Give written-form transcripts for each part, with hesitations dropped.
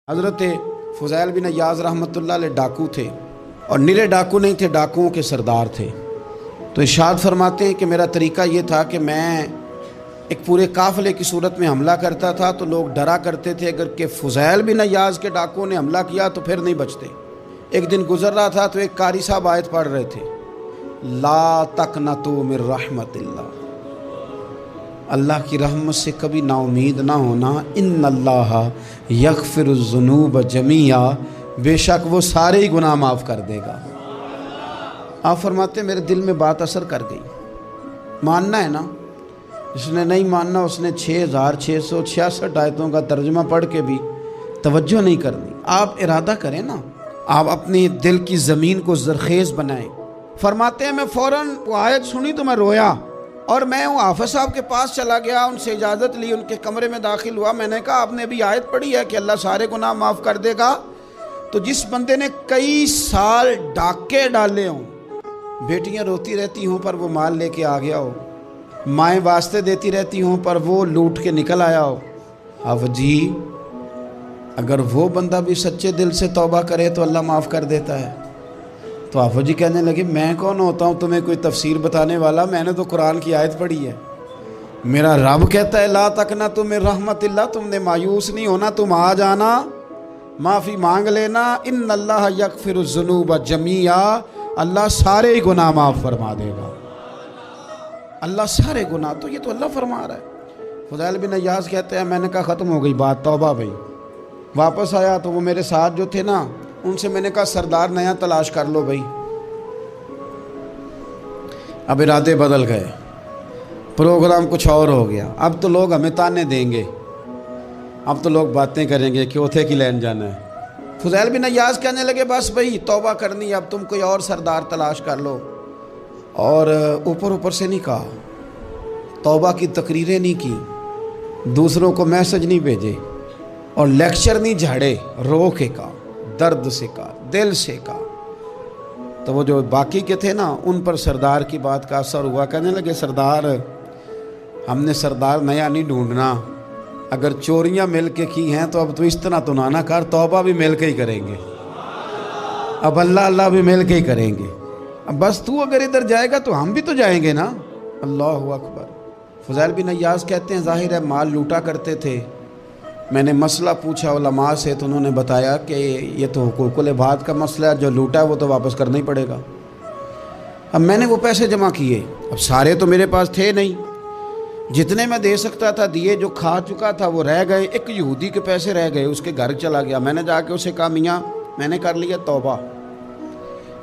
حضرت فضیل بن عیاض رحمۃ اللہ علیہ ڈاکو تھے، اور نرے ڈاکو نہیں تھے، ڈاکوؤں کے سردار تھے۔ تو ارشاد فرماتے ہیں کہ میرا طریقہ یہ تھا کہ میں ایک پورے قافلے کی صورت میں حملہ کرتا تھا تو لوگ ڈرا کرتے تھے اگر کہ فضیل بن عیاض کے ڈاکوؤں نے حملہ کیا تو پھر نہیں بچتے۔ ایک دن گزر رہا تھا تو ایک قاری صاحب آیت پڑھ رہے تھے، لا تقنطوا من رحمت اللہ، اللہ کی رحمت سے کبھی نا امید نہ ہونا، ان اللہ یغفر الذنوب جمیعا، بے شک وہ سارے ہی گناہ معاف کر دے گا۔ آپ فرماتے ہیں میرے دل میں بات اثر کر گئی، ماننا ہے نا۔ جس نے نہیں ماننا اس نے 6666 آیتوں کا ترجمہ پڑھ کے بھی توجہ نہیں کرنی۔ آپ ارادہ کریں نا، آپ اپنی دل کی زمین کو زرخیز بنائیں۔ فرماتے ہیں میں فوراً وہ آیت سنی تو میں رویا، اور میں وہ حافظ صاحب کے پاس چلا گیا، ان سے اجازت لی، ان کے کمرے میں داخل ہوا۔ میں نے کہا آپ نے ابھی آیت پڑھی ہے کہ اللہ سارے گناہ معاف کر دے گا؟ تو جس بندے نے کئی سال ڈاکے ڈالے ہوں، بیٹیاں روتی رہتی ہوں پر وہ مال لے کے آ گیا ہو، مائیں واسطے دیتی رہتی ہوں پر وہ لوٹ کے نکل آیا ہو، اب جی اگر وہ بندہ بھی سچے دل سے توبہ کرے تو اللہ معاف کر دیتا ہے۔ تو آفو جی کہنے لگے میں کون ہوتا ہوں تمہیں کوئی تفسیر بتانے والا، میں نے تو قرآن کی آیت پڑھی ہے، میرا رب کہتا ہے لا تقنطوا من رحمت اللہ، تم نے مایوس نہیں ہونا، تم آ جانا، معافی مانگ لینا، ان اللہ یغفر الذنوب جمیعا، اللہ سارے ہی گناہ معاف فرما دے گا، اللہ سارے گناہ۔ تو یہ تو اللہ فرما رہا ہے۔ فضیل بن عیاض کہتے ہیں میں نے کہا ختم ہو گئی بات، توبہ بھائی۔ واپس آیا تو وہ میرے ساتھ جو تھے نا ان سے میں نے کہا سردار نیا تلاش کر لو بھائی۔ اب ارادے بدل گئے، پروگرام کچھ اور ہو گیا، اب تو لوگ ہمیں تانے دیں گے، اب تو لوگ باتیں کریں گے کہ اوتھے کی لین جانا ہے۔ فضیل بن عیاض کہنے لگے بس بھائی توبہ کرنی، اب تم کوئی اور سردار تلاش کر لو۔ اور اوپر سے نہیں کہا، توبہ کی تقریریں نہیں کی، دوسروں کو میسج نہیں بھیجے، اور لیکچر نہیں جھاڑے، رو کے کہا، درد سے کہا، دل سے کہا۔ تو وہ جو باقی کے تھے نا ان پر سردار کی بات کا اثر ہوا، کہنے لگے سردار ہم نے سردار نیا نہیں ڈھونڈنا، اگر چوریاں مل کے کی ہیں تو اب تو اس طرح تو نہ کر، توبہ بھی مل کے ہی کریں گے، اب اللہ بھی مل کے ہی کریں گے، اب بس تو اگر ادھر جائے گا تو ہم بھی تو جائیں گے نا۔ اللہ اکبر۔ فضیل بن عیاض کہتے ہیں ظاہر ہے مال لوٹا کرتے تھے، میں نے مسئلہ پوچھا علماء سے تو انہوں نے بتایا کہ یہ تو حقوق العباد کا مسئلہ ہے، جو لوٹا ہے وہ تو واپس کرنا ہی پڑے گا۔ اب میں نے وہ پیسے جمع کیے، اب سارے تو میرے پاس تھے نہیں، جتنے میں دے سکتا تھا دیے، جو کھا چکا تھا وہ رہ گئے، ایک یہودی کے پیسے رہ گئے، اس کے گھر چلا گیا۔ میں نے جا کے اسے کہا میاں میں نے کر لیا توبہ،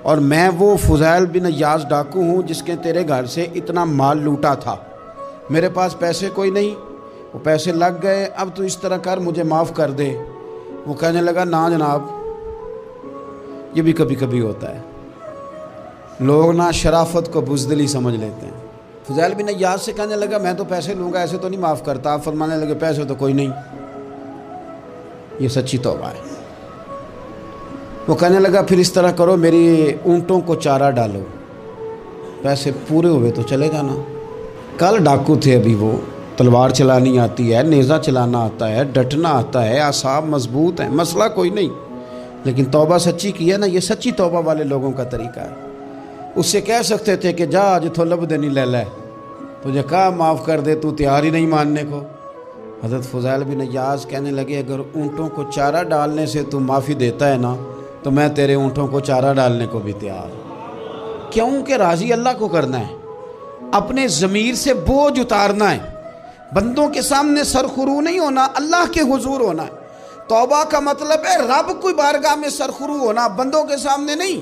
اور میں وہ فضیل بن عیاض ڈاکو ہوں جس کے تیرے گھر سے اتنا مال لوٹا تھا، میرے پاس پیسے کوئی نہیں، وہ پیسے لگ گئے، اب تو اس طرح کر مجھے معاف کر دے۔ وہ کہنے لگا نا جناب، یہ بھی کبھی کبھی ہوتا ہے، لوگ نا شرافت کو بزدلی سمجھ لیتے ہیں۔ فضیل بن عیاض سے کہنے لگا میں تو پیسے لوں گا، ایسے تو نہیں معاف کرتا۔ آپ فرمانے لگے پیسے تو کوئی نہیں، یہ سچی توبہ ہے۔ وہ کہنے لگا پھر اس طرح کرو میری اونٹوں کو چارہ ڈالو، پیسے پورے ہوئے تو چلے جانا۔ کل ڈاکو تھے، ابھی وہ تلوار چلانی آتی ہے، نیزہ چلانا آتا ہے، ڈٹنا آتا ہے، اعصاب مضبوط ہیں، مسئلہ کوئی نہیں، لیکن توبہ سچی کی ہے نا، یہ سچی توبہ والے لوگوں کا طریقہ ہے۔ اس سے کہہ سکتے تھے کہ جا آج تو لب دینی لے لے، تجھے کہا معاف کر دے، تو تیار ہی نہیں ماننے کو۔ حضرت فضیل بن عیاض کہنے لگے اگر اونٹوں کو چارہ ڈالنے سے تو معافی دیتا ہے نا تو میں تیرے اونٹوں کو چارہ ڈالنے کو بھی تیار ہوں۔ کیوں کہ راضی اللہ کو کرنا ہے، اپنے ضمیر سے بوجھ اتارنا ہے، بندوں کے سامنے سرخرو نہیں ہونا، اللہ کے حضور ہونا ہے۔ توبہ کا مطلب ہے رب کی بارگاہ میں سرخرو ہونا، بندوں کے سامنے نہیں۔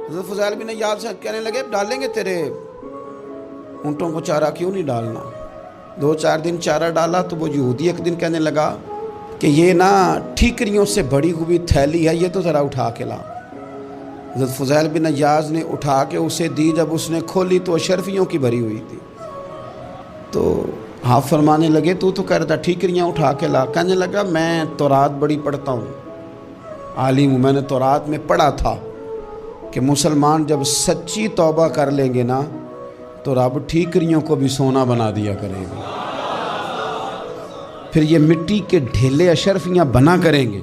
حضرت فضیل بن عیاض سے کہنے لگے ڈالیں گے تیرے اونٹوں کو چارہ، کیوں نہیں ڈالنا۔ 2-4 دن چارہ ڈالا تو وہ یہودی ایک دن کہنے لگا کہ یہ نا ٹھیکریوں سے بڑی ہوئی تھیلی ہے، یہ تو ذرا اٹھا کے لا۔ حضرت فضیل بن عیاض نے اٹھا کے اسے دی، جب اس نے کھولی تو اشرفیوں کی بھری ہوئی تھی۔ تو آپ فرمانے لگے تو کہہ رہا تھا ٹھیکریاں اٹھا کے لا۔ کہنے لگا میں تورات بڑی پڑھتا ہوں، عالم ہوں، میں نے تورات میں پڑھا تھا کہ مسلمان جب سچی توبہ کر لیں گے نا تو رب ٹھیکریوں کو بھی سونا بنا دیا کرے گا، پھر یہ مٹی کے ڈھیلے اشرفیاں بنا کریں گے،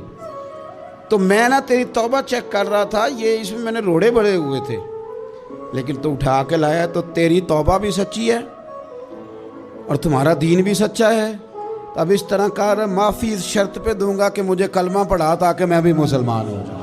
تو میں نا تیری توبہ چیک کر رہا تھا، یہ اس میں نے روڑے بڑے ہوئے تھے، لیکن تو اٹھا کے لایا، تو تیری توبہ بھی سچی ہے اور تمہارا دین بھی سچا ہے۔ اب اس طرح کر، معافی اس شرط پہ دوں گا کہ مجھے کلمہ پڑھا تاکہ میں بھی مسلمان ہو جاؤں۔